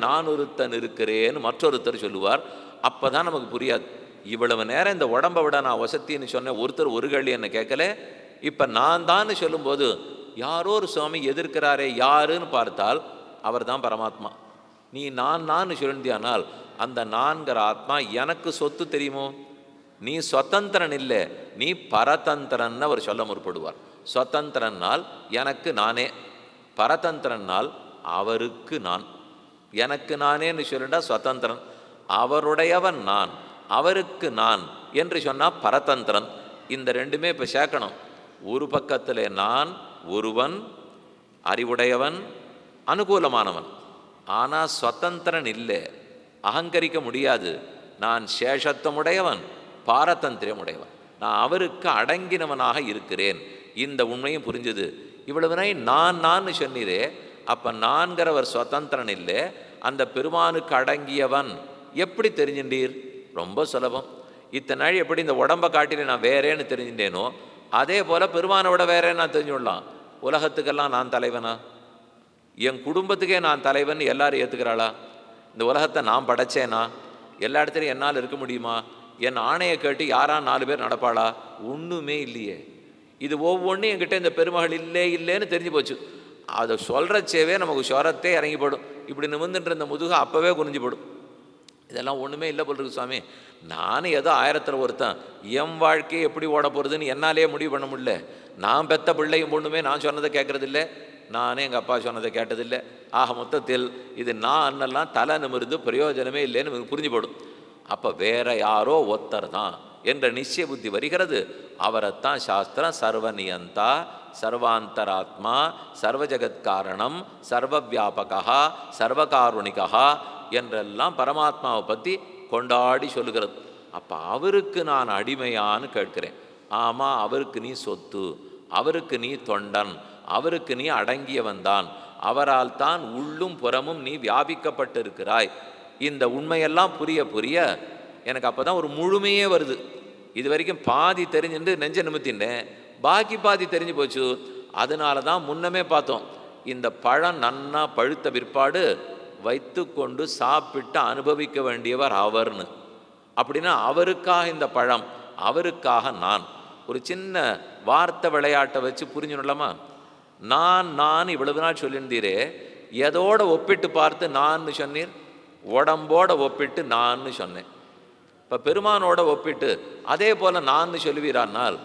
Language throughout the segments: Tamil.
நான் ஒருத்தன் இருக்கிறேன்னு மற்றொருத்தர் சொல்லுவார். அப்போ தான் நமக்கு புரியாது. இவ்வளவு நேரம் இந்த உடம்பை விட நான் வசத்தின்னு சொன்னேன், ஒருத்தர் ஒரு கேள்வி என்ன கேட்கல. இப்போ நான் தான் சொல்லும்போது யாரோ ஒரு சுவாமி எதிர்க்கிறாரே, யாருன்னு பார்த்தால் அவர் தான் பரமாத்மா. நீ நான் சொல்லியானால் அந்த நான்கிற ஆத்மா எனக்கு சொத்து தெரியுமோ? நீ சுதந்திரன் இல்லை, நீ பரதந்திரன்னு அவர் சொல்ல முற்படுவார். சுதந்திரனால் எனக்கு நானே, பரதந்திரனால் அவருக்கு நான். எனக்கு நானேன்னு சொல்லிட்டா சுதந்திரன், அவருடையவன் நான், அவருக்கு நான் என்று சொன்னால் பரதந்திரன். இந்த ரெண்டுமே இப்போ சேர்க்கணும். ஒரு பக்கத்தில் நான் ஒருவன், அறிவுடையவன், அனுகூலமானவன். ஆனால் சுதந்திரன் இல்லை, அகங்கரிக்க முடியாது. நான் சேஷத்துவமுடையவன், பாரதந்திரியமுடையவன், நான் அவருக்கு அடங்கினவனாக இருக்கிறேன். இந்த உண்மையும் புரிஞ்சுது. இவ்வளவு நான் சொன்னீரே, அப்போ நான்கிறவர் சுதந்திரன் இல்லை, அந்த பெருமானுக்கு அடங்கியவன் எப்படி தெரிஞ்சின்றீர்? ரொம்ப சுலபம். இத்தனை நாள் எப்படி இந்த உடம்பை காட்டில நான் வேறேன்னு தெரிஞ்சுட்டேனோ, அதே போல் பெருமானை விட வேறேன்னு நான் தெரிஞ்சுடலாம். உலகத்துக்கெல்லாம் நான் தலைவனா? என் குடும்பத்துக்கே நான் தலைவன் எல்லாரும் ஏற்றுக்கிறாளா? இந்த உலகத்தை நான் படைச்சேனா? எல்லா இடத்துலையும் என்னால் இருக்க முடியுமா? என் ஆணையை கேட்டு யாரா 4 பேர் நடப்பாளா? ஒன்றுமே இல்லையே. இது ஒவ்வொன்றும் என்கிட்ட இந்த பெருமகள் இல்லைன்னு தெரிஞ்சு போச்சு. அதை சொல்கிறச்சேவே நமக்கு சொரத்தே இறங்கிப்படும். இப்படி நிமிர்ந்துன்ற இந்த முதுகு அப்போவே குறிஞ்சு போடும். இதெல்லாம் ஒன்றுமே இல்லை போல் இருக்கு சுவாமி. நானும் ஏதோ 1000 ஒருத்தன், என் வாழ்க்கையை எப்படி ஓட போகிறதுன்னு என்னாலே முடிவு பண்ண முடியல. நான் பெத்த பிள்ளையும் பொண்ணுமே நான் சொன்னதை கேட்குறதில்லை, நானே எங்கள் அப்பா சொன்னதை கேட்டதில்லை. ஆக மொத்தத்தில் இது நான் அண்ணெல்லாம் தலை நிமிர்ந்து பிரயோஜனமே இல்லைன்னு புரிஞ்சு போடும். அப்போ வேற யாரோ ஒருத்தர் தான் என்ற நிச்சய புத்தி வருகிறது. அவரைத்தான் சாஸ்திரம் சர்வநியந்தா, சர்வாந்தராத்மா, சர்வஜகத்காரணம், சர்வவியாபகா, சர்வகாருணிகா என்றெல்லாம் பரமாத்மாவை பற்றி கொண்டாடி சொல்லுகிறது. அப்போ அவருக்கு நான் அடிமையான்னு கேட்கிறேன். ஆமாம், அவருக்கு நீ சொத்து, அவருக்கு நீ தொண்டன், அவருக்கு நீ அடங்கியவன் தான். அவரால் தான் உள்ளும் புறமும் நீ வியாபிக்கப்பட்டிருக்கிறாய். இந்த உண்மையெல்லாம் புரிய புரிய எனக்கு அப்போ தான் ஒரு முழுமையே வருது. இது வரைக்கும் பாதி தெரிஞ்சுட்டு நெஞ்ச நிமித்தின்றேன், பாக்கி பாதி தெரிஞ்சு போச்சு. அதனால தான் முன்னமே பார்த்தோம், இந்த பழம் நன்னா பழுத்த பிற்பாடு வைத்து கொண்டு சாப்பிட்டு அனுபவிக்க வேண்டியவர் அவர்னு. அப்படின்னா அவருக்காக இந்த பழம், அவருக்காக நான். ஒரு சின்ன வார்த்தை விளையாட்டை வச்சு புரிஞ்சுடலாமா? நான் இவ்வளவு நாள் சொல்லியிருந்தீரே, எதோட ஒப்பிட்டு பார்த்து நான் சொன்னீர்? உடம்போட ஒப்பிட்டு நான் சொன்னேன். இப்போ பெருமானோட ஒப்பிட்டு அதே போல் நான் சொல்லுவீரானால்,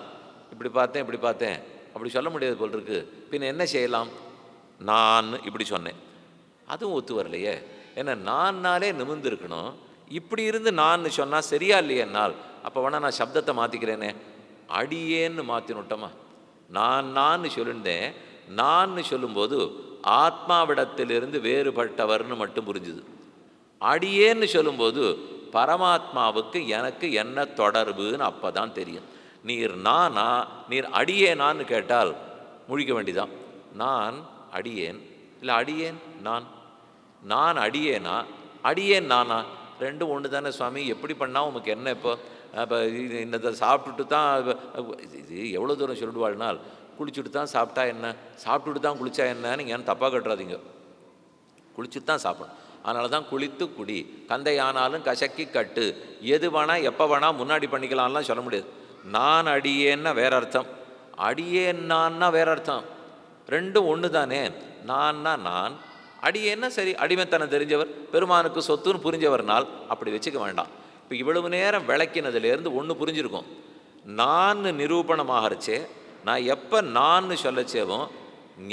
இப்படி பார்த்தேன் அப்படி சொல்ல முடியாது போல் இருக்கு. பின்ன என்ன செய்யலாம்? நான் இப்படி சொன்னேன், அதுவும் ஒத்து வரலையே. ஏன்னா நான்னாலே நிமிர்ந்துருக்கணும். இப்படி இருந்து நான் சொன்னால் சரியா இல்லையென்னால், அப்போ வேணா நான் சப்தத்தை மாற்றிக்கிறேனே, அடியேன்னு மாற்றினுட்டோமா? நான் சொல்லியிருந்தேன். நான் சொல்லும்போது ஆத்மாவிடத்திலிருந்து வேறுபட்டவர்னு மட்டும் புரிஞ்சுது. அடியேன்னு சொல்லும்போது பரமாத்மாவுக்கு எனக்கு என்ன தொடர்புன்னு அப்போ தான் தெரியும். நீர் நானா, நீர் அடியேனான்னு கேட்டால் முழிக்க வேண்டிதான். நான் அடியேன், இல்லை அடியேன் நான். நான் அடியேனா, அடியேன் நானா? ரெண்டும் ஒன்று தானே சுவாமி. எப்படி பண்ணால் உமக்கு என்ன? இப்போ இன்னத்தை சாப்பிட்டுட்டு தான் இது எவ்வளோ தூரம் சொல்லிடுவாள்னால், குளிச்சுட்டு தான் சாப்பிட்டா என்ன, சாப்பிட்டுட்டு தான் குளித்தா என்னன்னு ஏன் தப்பாக கட்டுறாதீங்க. குளிச்சுட்டு தான் சாப்பிடணும். அதனால தான் குளித்து குடி, கந்தையானாலும் கசக்கி கட்டு, எது வேணால் எப்போ வேணால் முன்னாடி பண்ணிக்கலாம்லாம் சொல்ல முடியாது. நான் அடியேன்னா வேற அர்த்தம், அடியேன்னான்னா வேற அர்த்தம். ரெண்டும் ஒன்று தானே. நான்னா நான், அடியேன்னா சரி அடிமைத்தனம் தெரிஞ்சவர், பெருமானுக்கு சொத்துன்னு புரிஞ்சவர்னால் அப்படி வச்சுக்க வேண்டாம். இப்போ இவ்வளவு நேரம் விளக்கினதுலேருந்து ஒன்று புரிஞ்சிருக்கும். நான் நிரூபணமாகறச்சே, நான் எப்போ நான் சொல்லச்சேவும்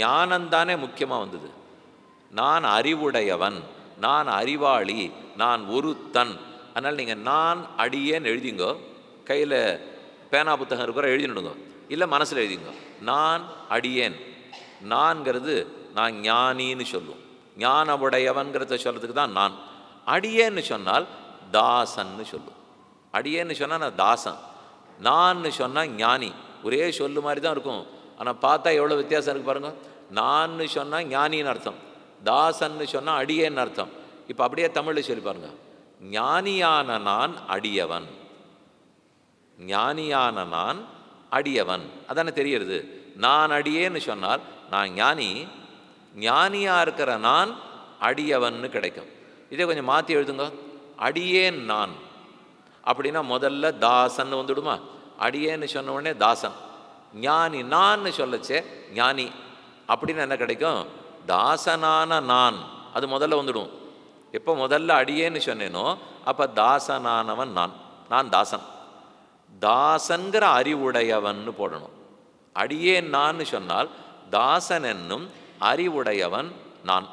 ஞானந்தானே முக்கியமாக வந்தது. நான் அறிவுடையவன், நான் அறிவாளி, நான் ஒருத்தன். அதனால் நீங்கள் நான் அடியேன்னு எழுதிங்கோ, கையில் பேனா புத்தகம் இருக்கிற எழுதினுடுங்க, இல்லை மனசில் எழுதிங்க. நான் அடியேன். நான்கிறது நான் ஞானின்னு சொல்லுவோம். ஞானமுடையவன்கிறத சொல்கிறதுக்கு தான் நான். அடியேன்னு சொன்னால் தாசன்னு சொல்லுவோம். அடியேன்னு சொன்னால் நான் தாசன், நான் சொன்னால் ஞானி. ஒரே சொல்லு மாதிரி தான் இருக்கும், ஆனால் பார்த்தா எவ்வளோ வித்தியாசம் இருக்குது பாருங்கள். நான் சொன்னால் ஞானின்னு அர்த்தம், தாசன்னு சொன்னால் அடியேன்னு அர்த்தம். இப்போ அப்படியே தமிழில் சொல்லி பாருங்க. ஞானியான நான் அடியவன், ஞானியான நான் அடியவன், அதானே தெரியுது. நான் அடியேன்னு சொன்னால் நான் ஞானி, ஞானியாக இருக்கிற நான் அடியவன்னு கிடைக்கும். இதே கொஞ்சம் மாற்றி எழுதுங்க. அடியேன் நான் அப்படின்னா முதல்ல தாசன் வந்துடுமா? அடியேன்னு சொன்ன உடனே தாசன். ஞானி நான் சொல்லச்சே ஞானி அப்படின்னு என்ன கிடைக்கும்? தாசனான நான் அது முதல்ல வந்துடும். எப்போ முதல்ல அடியேன்னு சொன்னேனோ அப்போ தாசனானவன் நான், நான் தாசன். தாசன்கிற அறிவுடையவன்னு போடணும். அடியேன் நான் சொன்னால் தாசன் என்னும் அறிவுடையவன் நான்.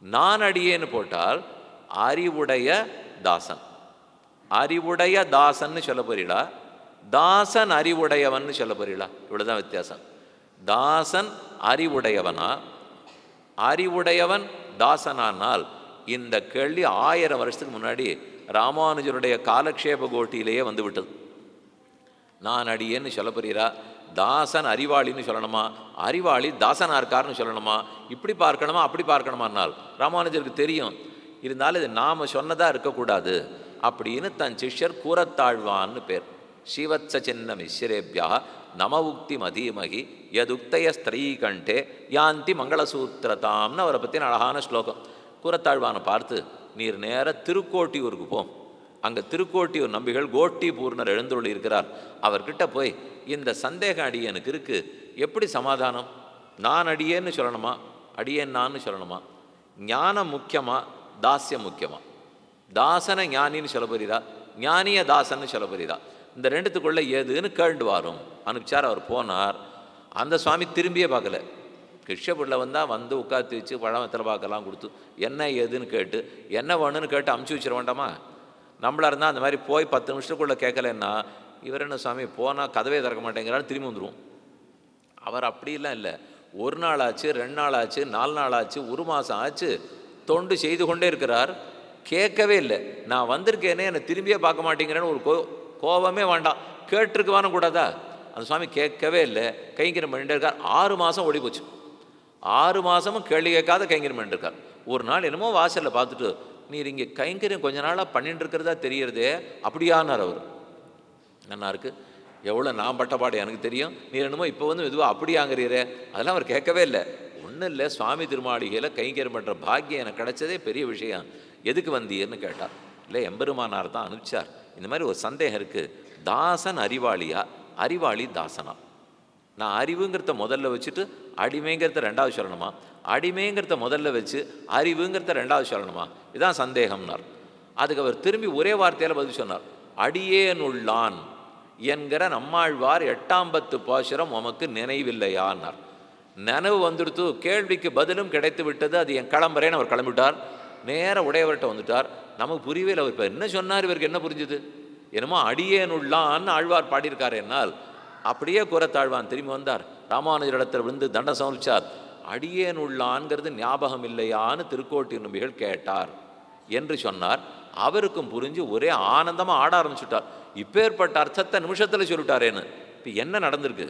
நான் அடியேன்னு போட்டால் அறிவுடைய தாசன். அறிவுடைய தாசன்னு சொல்ல போறீங்களா, தாசன் அறிவுடையவன் சொல்ல போறீங்களா? இவ்வளோதான் வித்தியாசம். தாசன் அறிவுடையவனா, அறிவுடையவன் தாசனானால் இந்த கேள்வி 1000 வருஷத்துக்கு முன்னாடி ராமானுஜருடைய காலக்ஷேப கோட்டியிலேயே வந்து விட்டது. நான் அடியேன்னு சொல்ல போறீரா, தாசன் அறிவாளின்னு சொல்லணுமா, அறிவாளி தாசனா இருக்காருன்னு சொல்லணுமா, இப்படி பார்க்கணுமா அப்படி பார்க்கணுமானால் ராமானுஜருக்கு தெரியும். இருந்தாலும் இது நாம் சொன்னதாக இருக்கக்கூடாது அப்படின்னு தன் சிஷ்யர் கூறத்தாழ்வான்னு பேர். ஸ்ரீவத்ஸ சின்ன மிஸ்ரேபியா நம உக்தி மதீமகி யதுக்தய ஸ்திரீகண்டே யாந்தி மங்களசூத்திரதாம்னு அவரை பற்றின அழகான ஸ்லோகம். கூறத்தாழ்வானை பார்த்து, நீர் நேர திருக்கோட்டியூருக்கு போம், அங்கே திருக்கோட்டியூர் நம்பிகள் கோட்டி பூர்ணர் எழுந்துள்ளி இருக்கிறார், அவர்கிட்ட போய் இந்த சந்தேகம் அடியனுக்கு இருக்குது, எப்படி சமாதானம்? நான் அடியேன்னு சொல்லணுமா, அடியேன் நான் சொல்லணுமா? ஞானம் முக்கியமா தாஸ்யம் முக்கியமா? தாசனை ஞானின்னு சொல்ல போறீரா, ஞானிய தாசன்னு சொல்ல போறீரா? இந்த ரெண்டுத்துக்குள்ளே ஏதுன்னு கேண்டு வரும் அனுப்பிச்சார். அவர் போனார். அந்த சுவாமி திரும்பியே பார்க்கல. கிருஷ்ணபுரில் வந்தால் வந்து உட்காந்து வச்சு பழமத்தில் பார்க்கலாம் கொடுத்து என்ன ஏதுன்னு கேட்டு என்ன வேணும்னு கேட்டு அமுச்சு வச்சிட வேண்டாமா? நம்மளாக இருந்தால் அந்த மாதிரி போய் 10 நிமிஷத்துக்குள்ளே கேட்கலன்னா இவர் என்ன சுவாமி போனால் கதவே திறக்க மாட்டேங்கிறான்னு திரும்பி வந்துடுவோம். அவர் அப்படிலாம் இல்லை. 1 நாள் ஆச்சு, 2 நாள் ஆச்சு, 4 நாள் ஆச்சு, 1 மாதம் ஆச்சு, தொண்டு செய்து கொண்டே இருக்கிறார். கேட்கவே இல்லை. நான் வந்திருக்கேனே என்னை திரும்பியே பார்க்க மாட்டேங்கிறேன்னு ஒரு கோபமே வேண்டாம், கேட்டிருக்குவானும் கூடாதா? அந்த சுவாமி கேட்கவே இல்லை, கைங்கரியம் பண்ணிட்டு இருக்கார். 6 மாதம் ஓடி போச்சு. 6 மாதமும் கேள்வி கேட்காத கைங்கரியம் பண்ணிட்டு இருக்கார். ஒரு நாள் என்னமோ வாசலில் பார்த்துட்டு, நீர் இங்கே கைங்கரியம் கொஞ்ச நாளாக பண்ணிட்டு இருக்கிறதா தெரியறதே, அப்படியானார் அவர். நல்லா இருக்கு, எவ்வளோ நான் பட்டப்பாடு எனக்கு தெரியும், நீர் என்னமோ இப்போ வந்து இதுவாக அப்படியாங்கிறீரே, அதெல்லாம் அவர் கேட்கவே இல்லை. ஒன்றும் இல்லை, சுவாமி திருமாளிகையில் கைங்கரியம் பண்ணுற பாக்கியம் எனக்கு கிடைச்சதே பெரிய விஷயம், எதுக்கு வந்தீர்னு கேட்டார். இல்லை, எம்பெருமானார் தான் அனுப்பிச்சார். இந்த மாதிரி ஒரு சந்தேகம் இருக்குது, தாசன் அறிவாளியா, அறிவாளி தாசனா? நான் அறிவுங்கிறத முதல்ல வச்சுட்டு அடிமைங்கிறத 2வது சொல்லணுமா, அடிமைங்கிறத முதல்ல வச்சு அறிவுங்கிறத 2வது சொல்லணுமா? இதுதான் சந்தேகம்னார். அதுக்கு அவர் திரும்பி ஒரே வார்த்தையில் பதில் சொன்னார். அடியேனுள்ளான் என்கிற நம்மாழ்வார் 8ஆம் 10 பாசுரம் உமக்கு நினைவில்லையான்னார். நினைவு வந்துடுத்து, கேள்விக்கு பதிலும் கிடைத்து விட்டது, அது என் கிளம்புறேன்னு அவர் கிளம்பிவிட்டார். நேர உடையவர்கிட்ட வந்துட்டார். நமக்கு புரியவே இல்லை, அவர் இப்போ என்ன சொன்னார், இவருக்கு என்ன புரிஞ்சுது? என்னமோ அடியேனுள்ளான்னு ஆழ்வார் பாடியிருக்காரு. என்னால் அப்படியே கூறத்தாழ்வான் திரும்பி வந்தார். ராமானுஜரிடத்தில் விழுந்து தண்டம் சமர்ப்பிச்சார். அடியேனுள்ளான்ங்கிறது ஞாபகம் இல்லையான்னு திருக்கோட்டி நம்பிகள் கேட்டார் என்று சொன்னார். அவருக்கும் புரிஞ்சு ஒரே ஆனந்தமாக ஆட ஆரம்பிச்சுட்டார். இப்பேற்பட்ட அர்த்தத்தை நிமிஷத்தில் சொல்லிட்டாரேன்னு. இப்போ என்ன நடந்திருக்கு?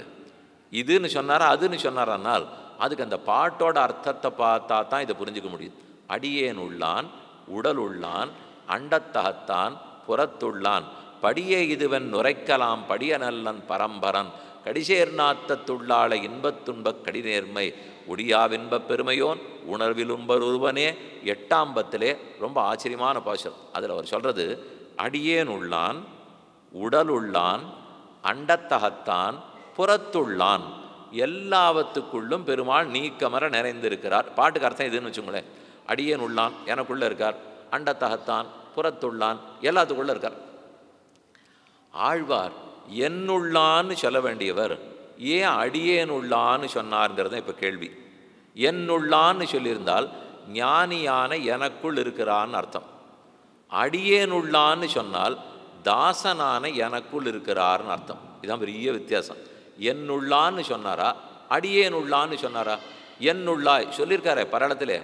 இதுன்னு சொன்னாரா அதுன்னு சொன்னாரானால் அதுக்கு அந்த பாட்டோட அர்த்தத்தை பார்த்தா தான் இதை புரிஞ்சிக்க முடியுது. அடியேன் உள்ளான், உடல் உள்ளான், அண்டத்தகத்தான், புறத்துள்ளான், படியே இதுவன் நுரைக்கலாம் படிய நல்லன் பரம்பரன், கடிசேர்நாத்தத்துள்ளாள இன்பத்துன்பக் கடிநேர்மை ஒடியாவின்பப் பெருமையோன் உணர்வில் உண்பர் ஒருவனே. 8ஆம் 10 ரொம்ப ஆச்சரியமான பாசுரம். அதில் அவர் சொல்கிறது, அடியேன் உள்ளான், உடல் உள்ளான், அண்டத்தகத்தான், புறத்துள்ளான், எல்லாவற்றுக்குள்ளும் பெருமாள் நீக்கமர நிறைந்திருக்கிறார். பாட்டுக்கு அர்த்தம் இதுன்னு வச்சுங்களேன். அடியேன் உள்ளான் எனக்குள்ளே இருக்கார், அண்டத்தகத்தான் புறத்துள்ளான் எல்லாத்துக்குள்ளே இருக்கார். ஆழ்வார் என்னுள்ளான்னு சொல்ல வேண்டியவர் ஏன் அடியேன் உள்ளான்னு சொன்னார்ங்கிறத இப்போ கேள்வி. என்னுள்ளான்னு சொல்லியிருந்தால் ஞானியான எனக்குள் இருக்கிறான்னு அர்த்தம். அடியேனுள்ளான்னு சொன்னால் தாசனான எனக்குள் இருக்கிறார்னு அர்த்தம். இதுதான் பெரிய வித்தியாசம். என்னுள்ளான்னு சொன்னாரா அடியேனுள்ளான்னு சொன்னாரா? என்னுள்ளாய் சொல்லியிருக்காரே பரளத்திலே,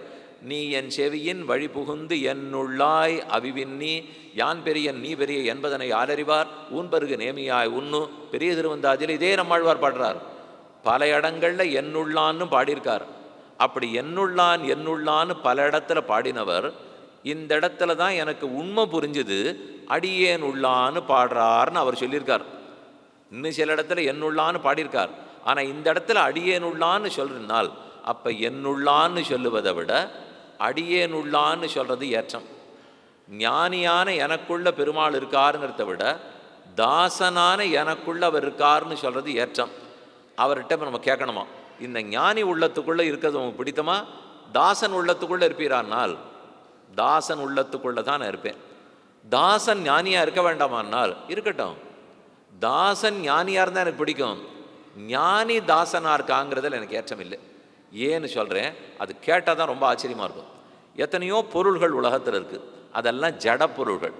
நீ என் செவியின் வழி புகுந்து என்னுள்ளாய் அவிவின்னி யான் பெரியன் நீ பெரிய என்பதனை யாரறிவார் ஊன் பருகு நேமியாய் உன்னு. பெரிய திருவந்தாதியில் இதே நம்மாழ்வார் பாடுறார். பல இடங்களில் என்னுள்ளான்னு பாடியிருக்கார். அப்படி என்னுள்ளான் என்னுள்ளான்னு பல இடத்துல பாடினவர் இந்த இடத்துல தான் எனக்கு உண்மை புரிஞ்சுது அடியேன் உள்ளான்னு பாடுறார்னு அவர் சொல்லியிருக்கார். இன்னும் சில இடத்துல என்னுள்ளான்னு பாடியிருக்கார். ஆனால் இந்த இடத்துல அடியேன் உள்ளான்னு சொல்றதுனால் அப்போ என்னுள்ளான்னு சொல்லுவதை விட அடியேனுள்ளான்னு சொல்கிறது ஏற்றம். ஞானியான எனக்குள்ள பெருமாள் இருக்காருங்கிறத விட தாசனான எனக்குள்ள அவர் இருக்காருன்னு சொல்கிறது ஏற்றம். அவர்கிட்ட நம்ம கேட்கணுமா, இந்த ஞானி உள்ளத்துக்குள்ளே இருக்கிறது உங்களுக்கு பிடித்தமா, தாசன் உள்ளத்துக்குள்ளே இருப்பீரானால்? தாசன் உள்ளத்துக்குள்ளே தான் நான் இருப்பேன். தாசன் ஞானியாக இருக்க வேண்டாமானால் இருக்கட்டும். தாசன் ஞானியாக இருந்தால் எனக்கு பிடிக்கும். ஞானி தாசனாக இருக்காங்கிறதுல எனக்கு ஏற்றம் இல்லை. ஏன்னு சொல்கிறேன், அது கேட்டால் தான் ரொம்ப ஆச்சரியமாக இருக்கும். எத்தனையோ பொருள்கள் உலகத்தில் இருக்குது, அதெல்லாம் ஜட பொருள்கள்.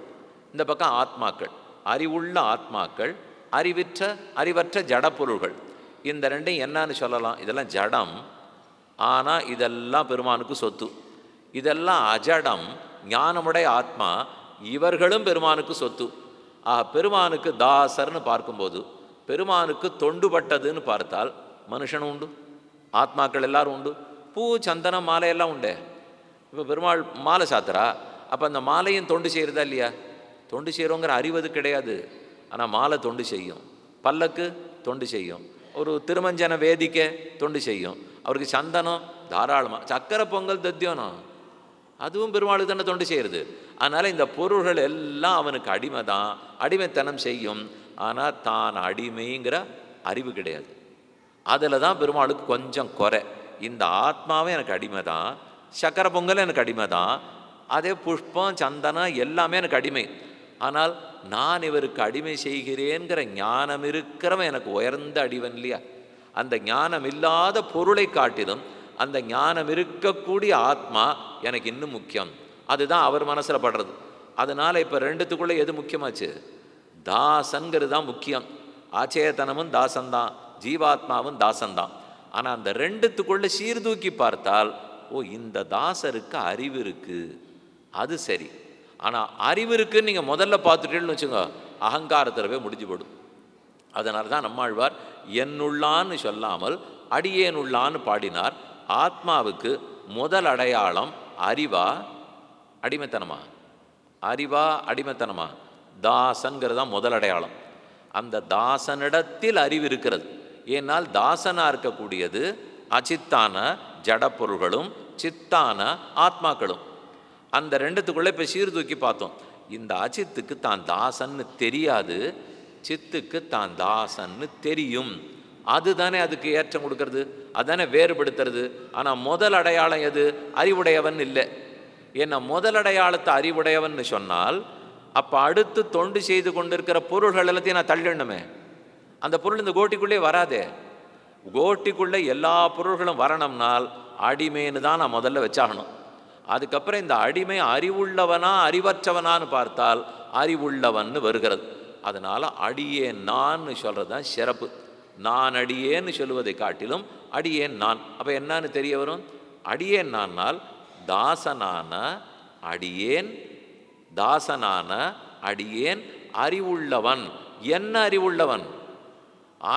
இந்த பக்கம் ஆத்மாக்கள், அறிவுள்ள ஆத்மாக்கள், அறிவற்ற ஜட பொருள்கள். இந்த ரெண்டையும் என்னன்னு சொல்லலாம்? இதெல்லாம் ஜடம், ஆனால் இதெல்லாம் பெருமானுக்கு சொத்து. இதெல்லாம் அஜடம், ஞானமுடைய ஆத்மா, இவர்களும் பெருமானுக்கு சொத்து. பெருமானுக்கு தாசர்னு பார்க்கும்போது, பெருமானுக்கு தொண்டுபட்டதுன்னு பார்த்தால் மனுஷனும் உண்டு, ஆத்மாக்கள் எல்லாரும் உண்டு, பூ சந்தனம் மாலையெல்லாம் உண்டே. இப்போ பெருமாள் மாலை சாத்துறா, அப்போ அந்த மாலையும் தொண்டு செய்கிறதா இல்லையா? தொண்டு செய்கிறோங்கிற அறிவது கிடையாது, ஆனால் மாலை தொண்டு செய்யும். பல்லக்கு தொண்டு செய்யும், ஒரு திருமஞ்சன வேதிக்கை தொண்டு செய்யும், அவருக்கு சந்தனம் தாராளமாக, சக்கரை பொங்கல் தத்தியோனம் அதுவும் பெருமாளுக்கு தானே தொண்டு செய்கிறது. அதனால் இந்த பொருள்கள் எல்லாம் அவனுக்கு அடிமை தான், அடிமைத்தனம் செய்யும். ஆனால் தான் அடிமைங்கிற அறிவு கிடையாது. அதில் தான் பெருமாளுக்கு கொஞ்சம் குறை. இந்த ஆத்மாவே எனக்கு அடிமை தான், சக்கரை பொங்கல் எனக்கு அடிமை தான், அதே புஷ்பம் சந்தனம் எல்லாமே எனக்கு அடிமை. ஆனால் நான் இவருக்கு அடிமை செய்கிறேங்கிற ஞானம் இருக்கிறவன் எனக்கு உயர்ந்த அடிவன் இல்லையா? அந்த ஞானம் இல்லாத பொருளை காட்டிலும் அந்த ஞானம் இருக்கக்கூடிய ஆத்மா எனக்கு இன்னும் முக்கியம். அதுதான் அவர் மனசில் படுறது. அதனால் இப்போ ரெண்டுத்துக்குள்ளே எது முக்கியமாச்சு? தாசன்கிறது தான் முக்கியம். ஆச்சேதனமும் தாசன்தான், ஜீவாத்மாவும் தாசன்தான். ஆனால் அந்த ரெண்டுத்துக்குள்ளே சீர்தூக்கி பார்த்தால், ஓ, இந்த தாசருக்கு அறிவு இருக்குது, அது சரி. ஆனால் அறிவு இருக்குன்னு நீங்கள் முதல்ல பார்த்துட்டேன்னு வச்சுங்க, அகங்காரத்தில் போய் முடிஞ்சு போடும். அதனால தான் நம்மாழ்வார் என்னுள்ளான்னு சொல்லாமல் அடியேனுள்ளான்னு பாடினார். ஆத்மாவுக்கு முதல் அடையாளம் அறிவா அடிமைத்தனமா? அறிவா அடிமைத்தனமா? தாசன்கிறது தான் முதல் அடையாளம். அந்த தாசனிடத்தில் அறிவு இருக்கிறது. ஏன்னால் தாசனாக இருக்கக்கூடியது அச்சித்தான ஜடப்பொருள்களும் சித்தான ஆத்மாக்களும். அந்த ரெண்டுத்துக்குள்ளே இப்போ சீர்தூக்கி பார்த்தோம். இந்த அச்சித்துக்கு தான் தாசன்னு தெரியாது, சித்துக்கு தான் தாசன்னு தெரியும். அதுதானே அதுக்கு ஏற்றம் கொடுக்கறது, அதுதானே வேறுபடுத்துறது. ஆனால் முதல் அடையாளம் எது? அறிவுடையவன் இல்லை. ஏன்னா முதல் அடையாளத்தை அறிவுடையவன் சொன்னால் அப்போ அடுத்து தொண்டு செய்து கொண்டிருக்கிற பொருள்கள் எல்லாத்தையும் நான் தள்ளிடணுமே. அந்த பொருள் இந்த கோட்டிக்குள்ளே வராதே. கோட்டிக்குள்ளே எல்லா பொருள்களும் வரணும்னால் அடிமைன்னு தான் நான் முதல்ல வச்சாகணும். அதுக்கப்புறம் இந்த அடிமை அறிவுள்ளவனா அறிவற்றவனான்னு பார்த்தால் அறிவுள்ளவன்னு வருகிறது. அதனால் அடியேன் நான் சொல்கிறது தான் சிறப்பு. நான் அடியேன்னு சொல்லுவதை காட்டிலும் அடியேன் நான். அப்போ என்னன்னு தெரிய வரும்? அடியேன் நான்னால் தாசனான அடியேன், தாசனான அடியேன் அறிவுள்ளவன். என்ன அறிவுள்ளவன்?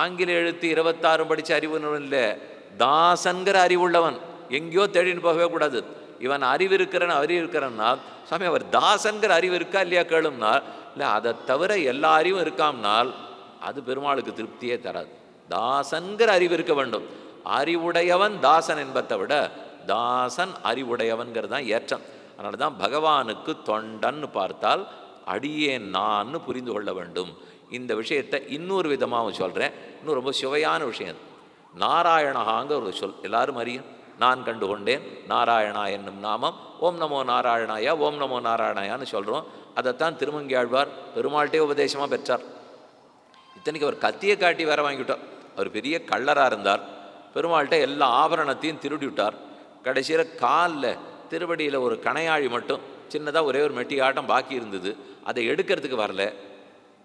ஆங்கில எழுத்து 26 படித்த அறிவுள்ளவன் இல்லை, தாசன்கிற அறிவுள்ளவன். எங்கேயோ தேடின்னு போகவே கூடாது. இவன் அறிவு இருக்கிறன்னா சாமி அவர் தாசன்கிற அறிவு இருக்கா இல்லையா கேளும்னா, இல்லை அதை தவிர எல்லா அறிவும் இருக்காம்னால் அது பெருமாளுக்கு திருப்தியே தராது. தாசன்கிற அறிவு இருக்க வேண்டும். அறிவுடையவன் தாசன் என்பதை விட தாசன் அறிவுடையவன்கிறது தான் ஏற்றம். அதனால தான் பகவானுக்கு தொண்டன்னு பார்த்தால் அடியேன் நான் புரிந்து கொள்ள வேண்டும். இந்த விஷயத்தை இன்னொரு விதமாகவும் சொல்கிறேன். இன்னும் ரொம்ப சுவையான விஷயம். நாராயணகாங்க ஒரு சொல் எல்லாரும் அறியும். நான் கண்டு கொண்டேன் நாராயணா என்னும் நாமம், ஓம் நமோ நாராயணாயா, ஓம் நமோ நாராயணாயான்னு சொல்கிறோம். அதைத்தான் திருமங்கியாழ்வார் பெருமாள்கிட்டே உபதேசமாக பெற்றார். இத்தனைக்கு அவர் கத்தியை காட்டி வேற வாங்கிவிட்டார். அவர் பெரிய கள்ளராக இருந்தார். பெருமாள்கிட்ட எல்லா ஆபரணத்தையும் திருடி விட்டார். கடைசியில் காலில் திருவடியில் ஒரு கணையாழி மட்டும் சின்னதாக ஒரே ஒரு மெட்டி ஆட்டம் பாக்கி இருந்தது. அதை எடுக்கிறதுக்கு வரல.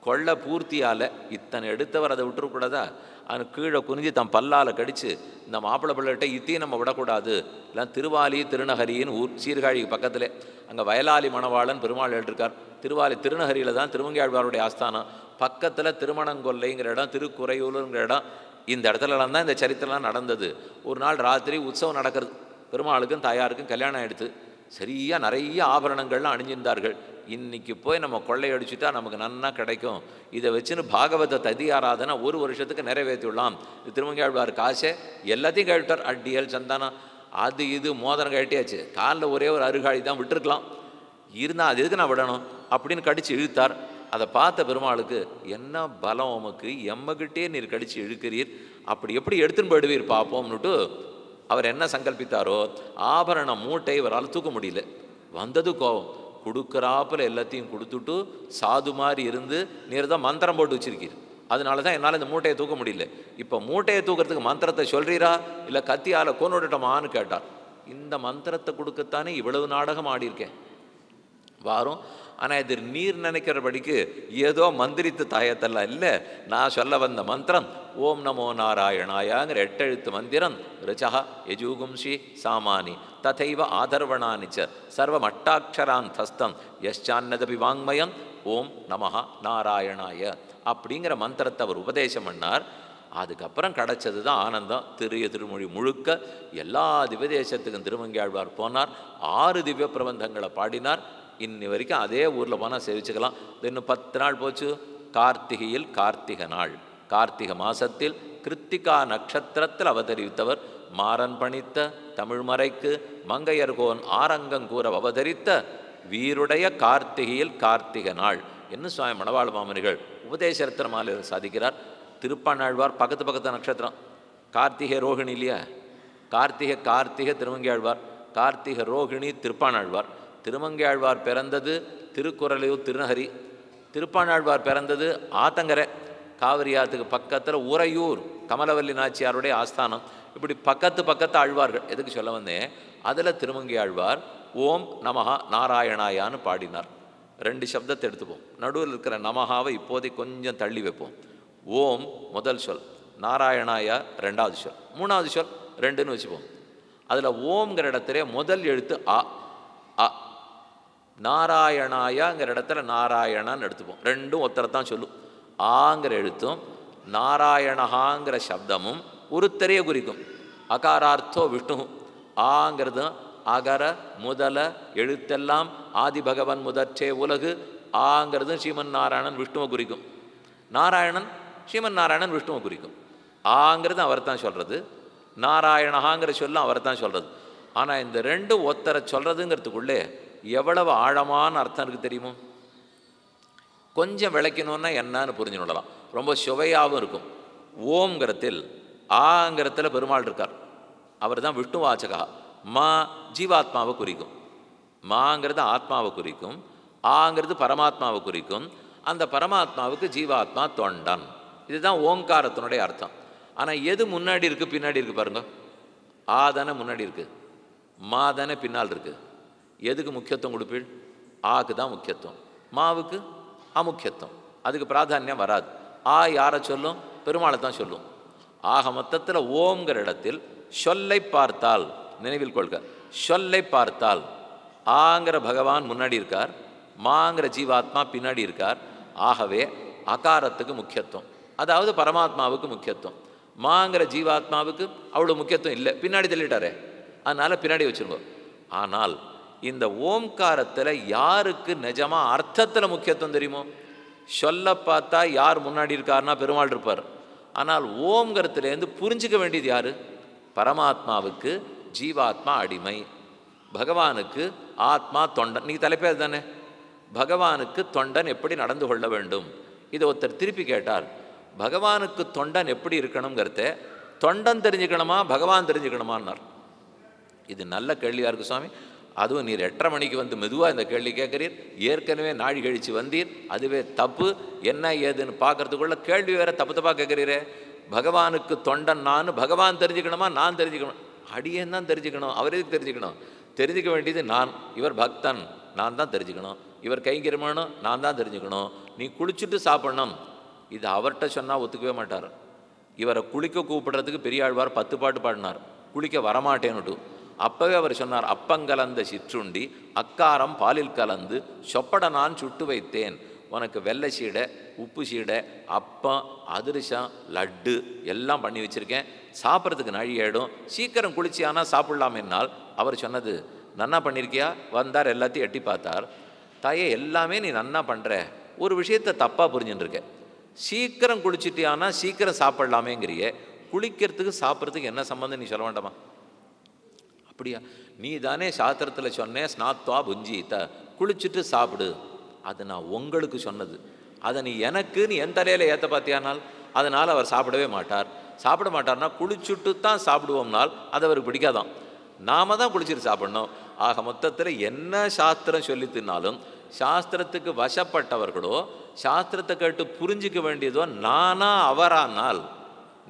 கொள்ள பூர்த்தியால் இத்தனை எடுத்தவர் அதை விட்டுறக்கூடாதா? அவனு கீழே குனிஞ்சு தன் பல்லால் கடித்து, இந்த மாப்பிள்ளை பிள்ளைகிட்ட இத்தையும் நம்ம விடக்கூடாது, இல்லை திருவாலி திருநகரின்னு ஊர் சீர்காழிக்கு பக்கத்தில் அங்கே வயலாளி மணவாளன் பெருமாள் எழுதியிருக்கார். திருவாலி திருநகரியில் தான் திருமங்கையாழ்வாருடைய ஆஸ்தானம். பக்கத்தில் திருமணங்கொல்லைங்கிற இடம், திருக்குறையூருங்கிற இடம். இந்த இடத்துலலாம் தான் இந்த சரித்திரம்லாம் நடந்தது. ஒரு நாள் ராத்திரி உற்சவம் நடக்கிறது. பெருமாளுக்கும் தாயாருக்கும் கல்யாணம் ஆகிடுது. சரியாக நிறைய ஆபரணங்கள்லாம் அணிஞ்சிருந்தார்கள். இன்றைக்கி போய் நம்ம கொள்ளையடிச்சுட்டா நமக்கு நன்னா கிடைக்கும், இதை வச்சுன்னு பாகவத ததி ஆராதனை ஒரு வருஷத்துக்கு நிறைவேற்றிவிடலாம். இது திருமங்கையாழ்வார் காசை எல்லாத்தையும் கேட்டார். அட்டியல் சந்தானம் அது இது மோதிரம் கட்டியாச்சு, காலில் ஒரே ஒரு அருகாழி தான் விட்டுருக்கலாம், இருந்தால் அது எதுக்கு நான் விடணும் அப்படின்னு கடித்து இழுத்தார். அதை பார்த்த பெருமாளுக்கு, என்ன பலம் உமக்கு, எம்மகிட்டே நீர் கடித்து இழுக்கிறீர், அப்படி எப்படி எடுத்துன்னு போயிடுவீர் பார்ப்போம்னுட்டு அவர் என்ன சங்கல்பித்தாரோ, ஆபரண மூட்டை இவரால் தூக்க முடியல. வந்தது கோபம், கொடுக்குறாப்புல எல்லாத்தையும் கொடுத்துட்டு சாது மாதிரி இருந்து நீர் தான் மந்திரம் போட்டு வச்சிருக்கீர், அதனால தான் என்னால் இந்த மூட்டையை தூக்க முடியல, இப்போ மூட்டையை தூக்கிறதுக்கு மந்திரத்தை சொல்கிறீரா இல்லை கத்தியால் கொண்டு விடட்டோமான்னு கேட்டார். இந்த மந்திரத்தை கொடுக்கத்தானே இவ்வளவு நாடகம் ஆடியிருக்கேன் வாரும், ஆனால் இது நீர் நினைக்கிறபடிக்கு ஏதோ மந்திரித்து தாயத்தெல்லாம் இல்லை, நான் சொல்ல வந்த மந்திரம் ஓம் நமோ நாராயணாயாங்கிற 8 எழுத்து மந்திரம். ரிச்சா யஜூகும்ஷி சாமானி ததைவ ஆதர்வணானிச்ச சர்வம் அட்டாட்சராந்தஸ்தம் யஷ்சான்னதபி வாங்மயம் ஓம் நமஹ நாராயணாய அப்படிங்கிற மந்திரத்தை அவர் உபதேசம் பண்ணார். அதுக்கப்புறம் கிடச்சது தான் ஆனந்தம். திருமொழி முழுக்க எல்லா திவ்யதேசத்துக்கும் திருமங்கையாழ்வார் போனார், 6 திவ்ய பிரபந்தங்களை பாடினார். இன்னி வரைக்கும் அதே ஊரில் போனால் சேவிச்சுக்கலாம். இன்னும் 10 நாள் போச்சு. கார்த்திகையில் கார்த்திகை நாள், கார்த்திகை மாதத்தில் கிருத்திகா நட்சத்திரத்தில் அவதரித்தவர், மாறன் பணித்த தமிழ்மறைக்கு மங்கையர்கோன் ஆரங்கங்கூற அவதரித்த வீருடைய கார்த்திகையில் கார்த்திகை நாள் என்ன சுவாமி மணவாள மாமனிகள் உபதேசரத்தின மாலையில் சாதிக்கிறார். திருப்பாணாழ்வார் பக்கத்து நட்சத்திரம், கார்த்திகை ரோகிணி இல்லையா, கார்த்திகை திருமங்கையாழ்வார், கார்த்திகை ரோகிணி திருப்பாணாழ்வார். திருமங்கையாழ்வார் பிறந்தது திருக்குறளையூர் திருநகரி, திருப்பாணாழ்வார் பிறந்தது ஆத்தங்கரை, காவிரியாத்துக்கு பக்கத்தில் உறையூர் கமலவல்லி நாச்சியாருடைய ஆஸ்தானம். இப்படி பக்கத்து ஆழ்வார்கள். எதுக்கு சொல்ல வந்தேன், அதில் திருமங்கையாழ்வார் ஓம் நமஹா நாராயணாயான்னு பாடினார். 2 சப்தத்தை எடுத்துப்போம், நடுவில் இருக்கிற நமஹாவை இப்போதைக்கு கொஞ்சம் தள்ளி வைப்போம். ஓம் முதல் சொல், நாராயணாயா 2வது சொல், 3வது சொல் 2ன்னு வச்சுப்போம். அதில் ஓம்ங்கிற இடத்துல முதல் எழுத்து ஆ, அ. நாராயணாயாங்கிற இடத்துல நாராயணான்னு எடுத்துப்போம், 2ம் ஒத்தரத்தான் சொல்லும். ஆங்கிற எழுத்தும் நாராயணஹாங்கிற சப்தமும் ஒருத்தரையே குறிக்கும். அகாரார்த்தோ விஷ்ணு, ஆங்கிறதும் அகர முதல எழுத்தெல்லாம் ஆதி பகவன் முதற்றே உலகு, ஆங்கிறதும் ஸ்ரீமன் நாராயணன் விஷ்ணுவை குறிக்கும். நாராயணன் ஸ்ரீமன் நாராயணன் விஷ்ணுவை குறிக்கும். ஆங்கிறது அவர் தான் சொல்கிறது, நாராயணஹாங்கிற சொல்லும் அவர் தான் சொல்கிறது. ஆனால் இந்த 2 ஒத்தரை சொல்கிறதுங்கிறதுக்குள்ளே எவ்வளவு ஆழமான அர்த்தம் இருக்குது தெரியுமோ. கொஞ்சம் விளக்கணுன்னா என்னன்னு புரிஞ்சுடலாம், ரொம்ப சுவையாகவும் இருக்கும். ஓம்ங்கிறத்தில் ஆங்கிறத்தில் பெருமாள் இருக்கார், அவர் தான் விஷ்ணு வாச்சகா. மா ஜீவாத்மாவை குறிக்கும், மாங்கிறது ஆத்மாவை குறிக்கும், ஆங்கிறது பரமாத்மாவை குறிக்கும். அந்த பரமாத்மாவுக்கு ஜீவாத்மா தொண்டன், இதுதான் ஓங்காரத்தினுடைய அர்த்தம். ஆனால் எது முன்னாடி இருக்குது பின்னாடி இருக்குது பாருங்க. ஆ தானே முன்னாடி இருக்குது, மா தானே பின்னால் இருக்குது. எதுக்கு முக்கியத்துவம் கொடுப்பீள்? ஆக்கு தான் முக்கியத்துவம், மாவுக்கு அமுக்கியத்துவம், அதுக்கு பிராதானியம் வராது. ஆ யாரை சொல்லும்? பெருமாளை தான் சொல்லும். ஆக மொத்தத்தில் ஓம்ங்கிற இடத்தில் சொல்லை பார்த்தால், நினைவில் கொள்க, சொல்லை பார்த்தால் ஆங்கிற பகவான் முன்னாடி இருக்கார், மாங்கிற ஜீவாத்மா பின்னாடி இருக்கார். ஆகவே அகாரத்துக்கு முக்கியத்துவம், அதாவது பரமாத்மாவுக்கு முக்கியத்துவம். மாங்கிற ஜீவாத்மாவுக்கு அவ்வளோ முக்கியத்துவம் இல்லை, பின்னாடி தள்ளிட்டாரே, அதனால் பின்னாடி வச்சுருவோம். ஆனால் இந்த ஓம்காரத்தில் யாருக்கு நிஜமாக அர்த்தத்தில் முக்கியத்துவம் தெரியுமோ? சொல்ல பார்த்தா யார் முன்னாடி இருக்காருன்னா பெருமாள் இருப்பார். ஆனால் ஓம்ங்கிறதுலேருந்து புரிஞ்சிக்க வேண்டியது யார்? பரமாத்மாவுக்கு ஜீவாத்மா அடிமை, பகவானுக்கு ஆத்மா தொண்டன். நீங்கள் தலைப்பேர் தானே, பகவானுக்கு தொண்டன் எப்படி நடந்து கொள்ள வேண்டும்? இதை ஒருத்தர் திருப்பி கேட்டார், பகவானுக்கு தொண்டன் எப்படி இருக்கணுங்கிறத தொண்டன் தெரிஞ்சுக்கணுமா பகவான் தெரிஞ்சுக்கணுமான்னார். இது நல்ல கேள்வியாக இருக்குது சுவாமி. அதுவும் நீர் 8:30 மணிக்கு வந்து மெதுவாக இந்த கேள்வி கேட்குறீர், ஏற்கனவே நாழி கழித்து வந்தீர், அதுவே தப்பு. என்ன ஏதுன்னு பார்க்கறதுக்குள்ள கேள்வி வேறு தப்பாக கேட்குறீரே. பகவானுக்கு தொண்டன் நான், பகவான் தெரிஞ்சுக்கணுமா நான் தெரிஞ்சுக்கணும்? அடியேன் தான் தெரிஞ்சுக்கணும், அவரே தெரிஞ்சுக்கணும். தெரிஞ்சுக்க வேண்டியது நான், இவர் பக்தன் நான் தான் தெரிஞ்சுக்கணும், இவர் கைங்கரியமானும் நான் தான் தெரிஞ்சுக்கணும். நீ குளிச்சுட்டு சாப்பிட்ணும், இது அவர்கிட்ட சொன்னால் ஒத்துக்கவே மாட்டார். இவரை குளிக்க கூப்பிடுறதுக்கு பெரியாழ்வார் 10 பாட்டு பாடினார், குளிக்க வரமாட்டேன்னுட்டு. அப்போவே அவர் சொன்னார், அப்பங்கலந்த சிற்றுண்டி அக்காரம் பாலில் கலந்து சொப்பட நான் சுட்டு வைத்தேன். உனக்கு வெள்ளை சீடை, உப்பு சீடை, அப்பம், அதிரசம், லட்டு எல்லாம் பண்ணி வச்சுருக்கேன், சாப்பிட்றதுக்கு நழியாயிடும், சீக்கிரம் குளிச்சியானா சாப்பிட்லாமேனால். அவர் சொன்னது, நன்னா பண்ணியிருக்கியா? வந்தார், எல்லாத்தையும் எட்டி பார்த்தார். தாயே எல்லாமே நீ நன்னா பண்ணுற, ஒரு விஷயத்தை தப்பாக புரிஞ்சுன்னு இருக்க. சீக்கிரம் குளிச்சிட்டியானா சீக்கிரம் சாப்பிட்லாமேங்கிறிய, குளிக்கிறதுக்கு சாப்பிட்றதுக்கு என்ன சம்மந்தம் நீ சொல்ல வேண்டாமா? அப்படியா? நீ தானே சாஸ்திரத்தில் சொன்னேன் ஸ்நாத்வா புஞ்சித்த, குளிச்சுட்டு சாப்பிடு. அது நான் உங்களுக்கு சொன்னது. அதை நீ எனக்குன்னு என் தலையில் ஏற்ற பார்த்தியானால் அதனால் அவர் சாப்பிடவே மாட்டார். சாப்பிட மாட்டார்னா குளிச்சுட்டு தான் சாப்பிடுவோம்னால் அது அவருக்கு பிடிக்காதான். நாம தான் குளிச்சுட்டு சாப்பிடணும். ஆக மொத்தத்தில் என்ன சாஸ்திரம் சொல்லி தின்னாலும் சாஸ்திரத்துக்கு வசப்பட்டவர்களோ சாஸ்திரத்தை கேட்டு புரிஞ்சிக்க வேண்டியதோ நானா அவரானால்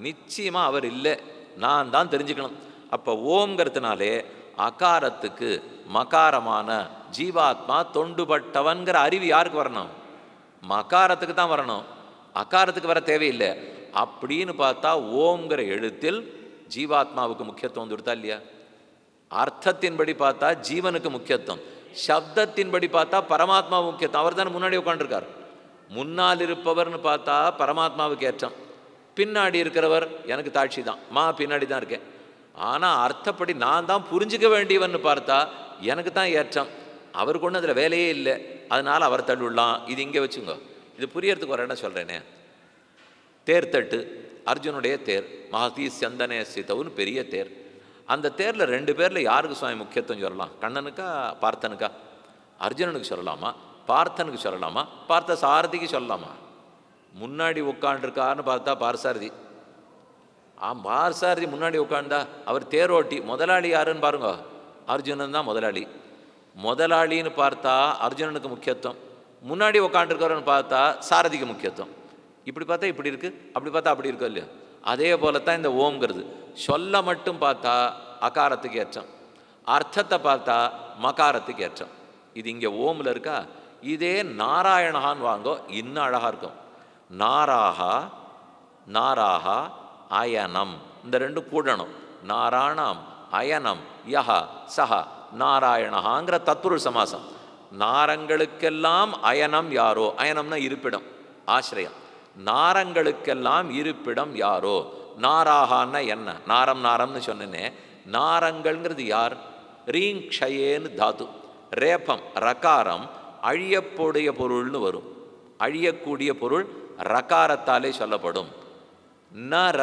நிச்சயமாக அவர் இல்லை, நான் தான் தெரிஞ்சுக்கணும். அப்போ ஓம்ங்கிறதுனாலே அகாரத்துக்கு மகாரமான ஜீவாத்மா தொண்டுபட்டவன்கிற அறிவு யாருக்கு வரணும்? மகாரத்துக்கு தான் வரணும், அகாரத்துக்கு வர தேவையில்லை. அப்படின்னு பார்த்தா ஓம்ங்கிற எழுத்தில் ஜீவாத்மாவுக்கு முக்கியத்துவம் கொடுத்தா இல்லையா? அர்த்தத்தின்படி பார்த்தா ஜீவனுக்கு முக்கியத்துவம், சப்தத்தின்படி பார்த்தா பரமாத்மா முக்கியத்துவம். அவர் தானே முன்னாடி உட்காந்துருக்கார். முன்னால் இருப்பவர்னு பார்த்தா பரமாத்மாவுக்கு ஏற்றம், பின்னாடி இருக்கிறவர் எனக்கு தாட்சி தான், பின்னாடி தான் இருக்கேன். ஆனால் அர்த்தப்படி நான் தான் புரிஞ்சிக்க வேண்டியவன்னு பார்த்தா எனக்கு தான் ஏற்றம். அவருக்கு ஒன்றும் அதில் வேலையே இல்லை, அதனால் அவர் தள்ளிவிடலாம். இது இங்கே வச்சுங்க, இது புரியறதுக்கு ஒரு இடம் சொல்கிறேனே. தேர்தட்டு அர்ஜுனுடைய தேர், மகதி சந்தனே சித்தவுன்னு பெரிய தேர். அந்த தேரில் 2 பேரில் யாருக்கு சுவாமி முக்கியத்துவம் சொல்லலாம்? கண்ணனுக்கா பார்த்தனுக்கா? அர்ஜுனனுக்கு சொல்லலாமா, பார்த்தனுக்கு சொல்லலாமா, பார்த்த சாரதிக்கு சொல்லலாமா? முன்னாடி உட்காண்டிருக்காருன்னு பார்த்தா பார்சாரதி. பார்சாரதி முன்னாடி உட்காண்டா அவர் தேரோட்டி. முதலாளி யாருன்னு பாருங்க, அர்ஜுனன் தான் முதலாளி. முதலாளின்னு பார்த்தா அர்ஜுனனுக்கு முக்கியத்துவம், முன்னாடி உட்காண்டிருக்கிறவன்னு பார்த்தா சாரதிக்கு முக்கியத்துவம். இப்படி பார்த்தா இப்படி இருக்குது, அப்படி பார்த்தா அப்படி இருக்கோ இல்லையா? அதே போல தான் இந்த ஓம்ங்கிறது. சொல்ல மட்டும் பார்த்தா அகாரத்துக்கு ஏற்றம், அர்த்தத்தை பார்த்தா மகாரத்துக்கு ஏற்றம். இது இங்கே ஓமில் இருக்கா? இதே நாராயணஹான்னு வாங்கோ, இன்னும் அழகாக இருக்கும். நாராகா நாராகா அயனம், இந்த 2 கூடணும். நாராயணம் அயனம் யஹா சஹா நாராயணஹாங்கிற தத்புருஷ சமாசம். நாரங்களுக்கெல்லாம் அயனம் யாரோ, அயனம்னா இருப்பிடம், ஆசிரியம். நாரங்களுக்கெல்லாம் இருப்பிடம் யாரோ, நாராகான்னா என்ன? நாரம் நாரம்னு சொன்னேனே, நாரங்கள்ங்கிறது யார்? ரீங்ஷயேன்னு தாத்து, ரேபம் ரகாரம் அழியக்கூடிய பொருள்னு வரும். அழியக்கூடிய பொருள் ரகாரத்தாலே சொல்லப்படும். நர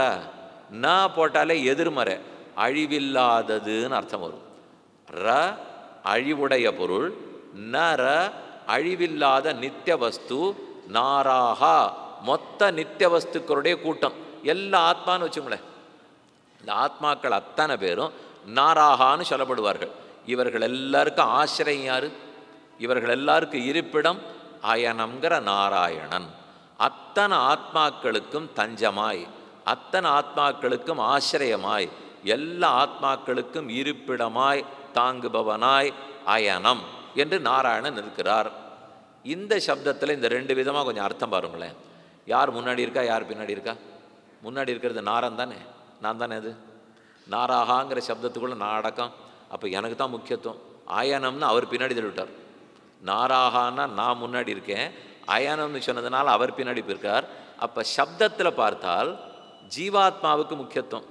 ந போட்டாலே எதிர்மறை, அழிவில்லாததுன்னு அர்த்தம் வரும். ர அழிவுடைய பொருள், நர அழிவில்லாத நித்திய வஸ்து. நாராகா மொத்த நித்திய வஸ்துக்களுடைய கூட்டம், எல்லா ஆத்மான்னு வச்சுங்களேன். இந்த ஆத்மாக்கள் அத்தனை பேரும் நாராகான்னு சொல்லப்படுவார்கள். இவர்கள் எல்லாருக்கும் ஆசிரியம் யாரு? இவர்கள் எல்லாருக்கும் இருப்பிடம் அயனம்ங்கிற நாராயணன். அத்தனை ஆத்மாக்களுக்கும் தஞ்சமாய், அத்தனை ஆத்மாக்களுக்கும் ஆசிரியமாய், எல்லா ஆத்மாக்களுக்கும் இருப்பிடமாய் தாங்குபவனாய் அயனம் என்று நாராயணன் இருக்கிறார். இந்த சப்தத்தில் இந்த 2 விதமாக கொஞ்சம் அர்த்தம் பாருங்களேன். யார் முன்னாடி இருக்கா, யார் பின்னாடி இருக்கா? முன்னாடி இருக்கிறது நாரன் தானே, நான் தானே. அது நாராகாங்கிற சப்தத்துக்குள்ளே நான் அடக்கம். அப்போ எனக்கு தான் முக்கியத்துவம். அயனம்னு அவர் பின்னாடி தள்ளிவிட்டார். நாராகான்னா நான் முன்னாடி இருக்கேன், அயனம்னு சொன்னதுனால அவர் பின்னாடி போயிருக்கார். அப்போ சப்தத்தில் பார்த்தால் ஜீவாத்மாவுக்கு முக்கியத்துவம்,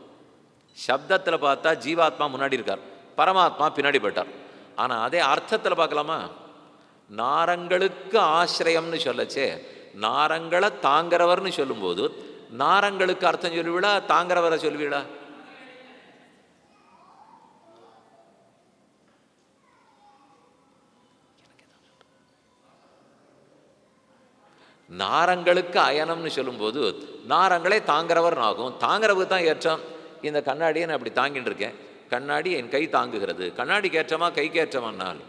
சப்தத்தில் பார்த்தா ஜீவாத்மா முன்னாடி இருக்கார், பரமாத்மா பின்னாடி போயிட்டார். ஆனால் அதே அர்த்தத்தில் பார்க்கலாமா? நாரங்களுக்கு ஆசிரியம்னு சொல்லச்சே, நாரங்களை தாங்கிறவர்னு சொல்லும்போது நாரங்களுக்கு அர்த்தம் சொல்லுவீடா, தாங்கிறவரை சொல்லுவீடா? நாரங்களுக்கு அயனம்னு சொல்லும்போது நாரங்களே தாங்கிறவர் ஆகும். தாங்கிறவுக்கு தான் ஏற்றம். இந்த கண்ணாடியை நான் அப்படி தாங்கிட்டு இருக்கேன், கண்ணாடி என் கை தாங்குகிறது. கண்ணாடிக்கு ஏற்றமா கைக்கு ஏற்றமானால்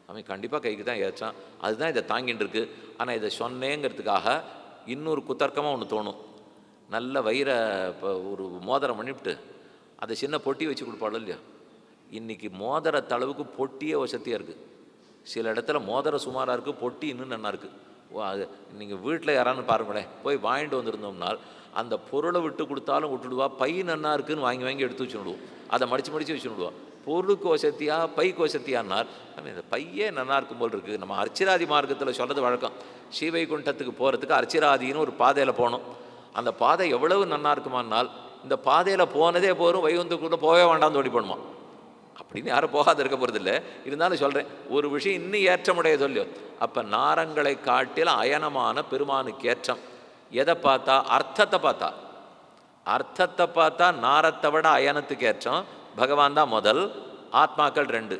அவன் கண்டிப்பாக கைக்கு தான் ஏற்றான், அதுதான் இதை தாங்கிட்டு இருக்கு. ஆனால் இதை சொன்னேங்கிறதுக்காக இன்னொரு குத்தர்க்கமாக ஒன்று தோணும். நல்ல வயிறை இப்போ ஒரு மோதிரம் பண்ணிவிட்டு அதை சின்ன பொட்டி வச்சு கொடுப்பாளோ இல்லையா? இன்றைக்கி மோதிர தளவுக்கு பொட்டியே வசதியாக இருக்குது. சில இடத்துல மோதிரம் சுமாராக இருக்குது, பொட்டி இன்னும் நல்லா இருக்குது. அது நீங்கள் வீட்டில் யாரான்னு பாருங்களேன், போய் வாங்கிட்டு வந்திருந்தோம்னால் அந்த பொருளை விட்டு கொடுத்தாலும் விட்டுடுவா. பை நன்னா இருக்குதுன்னு வாங்கி வாங்கி எடுத்து வச்சுடுவோம், அதை மடித்து வச்சுடுவோம். பொருளுக்கு வசதியா பைக்கு வசதியானார். இந்த பையே நல்லா இருக்கும் போல் இருக்குது. நம்ம அர்ச்சிராதி மார்க்கத்தில் சொல்கிறது வழக்கம். ஸ்ரீவைகுண்டத்துக்கு போகிறதுக்கு அர்ச்சிராதின்னு ஒரு பாதையில் போகணும். அந்த பாதை எவ்வளவு நல்லா இருக்குமானால் இந்த பாதையில் போனதே போகிறோம், வைகுந்தத்துக்குள்ளே போகவே வேண்டாம்னு ஓடி போகணுமா? அப்படின்னு யாரும் போகாத இருக்க போகிறதில்லை. இருந்தாலும் சொல்கிறேன், ஒரு விஷயம் இன்னும் ஏற்றமுடைய சொல்லியோ. அப்போ நாரங்களை காட்டில் அயனமான பெருமானுக்கு ஏற்றம். எதை பார்த்தா? அர்த்தத்தை பார்த்தா. அர்த்தத்தை பார்த்தா நாரத்தை விட அயனத்துக்கு ஏற்றம். பகவான் தான் முதல், ஆத்மாக்கள் ரெண்டு.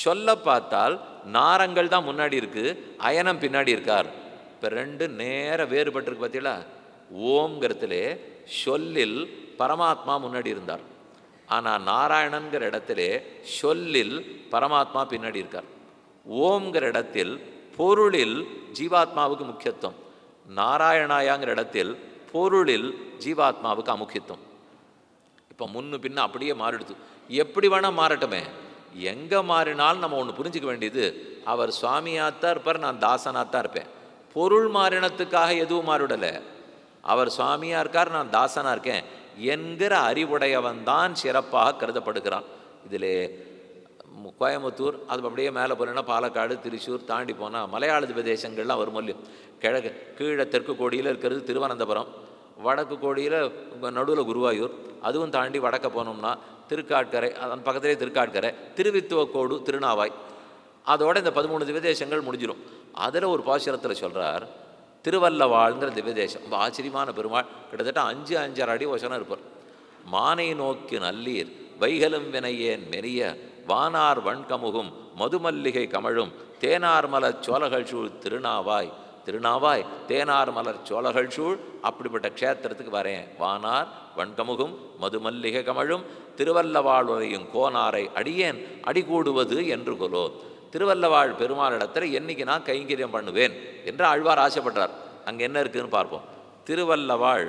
சொல்ல பார்த்தால் நாரங்கள் தான் முன்னாடி இருக்கு, அயனம் பின்னாடி இருக்கார். இப்போ ரெண்டு நேர வேறுபட்டிருக்கு பார்த்தீங்களா? ஓம்ங்கிறதுலே சொல்லில் பரமாத்மா முன்னாடி இருந்தார், ஆனால் நாராயணன்கிற இடத்திலே சொல்லில் பரமாத்மா பின்னாடி இருக்கார். ஓம்ங்கிற இடத்தில் பொருளில் ஜீவாத்மாவுக்கு முக்கியத்துவம், நாராயணாயாங்கிற இடத்தில் பொருளில் ஜீவாத்மாவுக்கு அமுக்கியத்துவம். இப்போ முன்னு பின்ன அப்படியே மாறிடுது. எப்படி வேணால் மாறட்டுமே, எங்கே மாறினாலும் நம்ம ஒன்று புரிஞ்சிக்க வேண்டியது, அவர் சுவாமியாத்தான் இருப்பார், நான் தாசனாத்தான் இருப்பேன். பொருள் மாறினத்துக்காக எதுவும் மாறிடலை. அவர் சுவாமியாக இருக்கார், நான் தாசனாக இருக்கேன் என்கிற அறிவுடையவன் தான் சிறப்பாக கருதப்படுகிறான். இதில் கோயம்புத்தூர் அது அப்படியே மேலே போனோன்னா பாலக்காடு, திருச்சூர் தாண்டி போனால் மலையாள பிரதேசங்கள்லாம் வரும் இல்லையும். கிழக்கு கீழே தெற்கு கோடியில் இருக்கிறது திருவனந்தபுரம், வடக்கு கோடியில் நடுவில் குருவாயூர், அதுவும் தாண்டி வடக்க போனோம்னா திருக்காட்கரை, அதன் பக்கத்திலே திருக்காட்கரை, திருவித்துவக்கோடு, திருநாவாய், அதோட இந்த 13 திவ்யதேசங்கள் முடிஞ்சிடும். அதில் ஒரு பாசுரத்தில் சொல்கிறார், திருவல்லவாழ்ங்கிற திவ்யதேசம். ரொம்ப ஆச்சரியமான பெருமாள், கிட்டத்தட்ட 5-5.5 அடி வசனம் இருப்பார். மானை நோக்கி நல்லீர் வைகலும் வினையேன் மெரிய வானார் வண்கமுகும் மதுமல்லிகை கமழும் தேனார் மலர் சோழகள் சூழ் திருநாவாய். திருநாவாய் தேனார் மலர் சோழகள் சூழ் அப்படிப்பட்ட க்ஷேத்திரத்துக்கு வரேன். வானார் வண்கமுகும் மதுமல்லிகை கமழும் திருவல்லவாழுரையும் கோனாரை அடியேன் அடிகூடுவது என்று கொலோ. திருவல்லவாழ் பெருமாளிடத்தில் என்னைக்கு நான் கைங்கரியம் பண்ணுவேன் என்று ஆழ்வார் ஆசைப்பட்டார். அங்கே என்ன இருக்குதுன்னு பார்ப்போம். திருவல்லவாழ்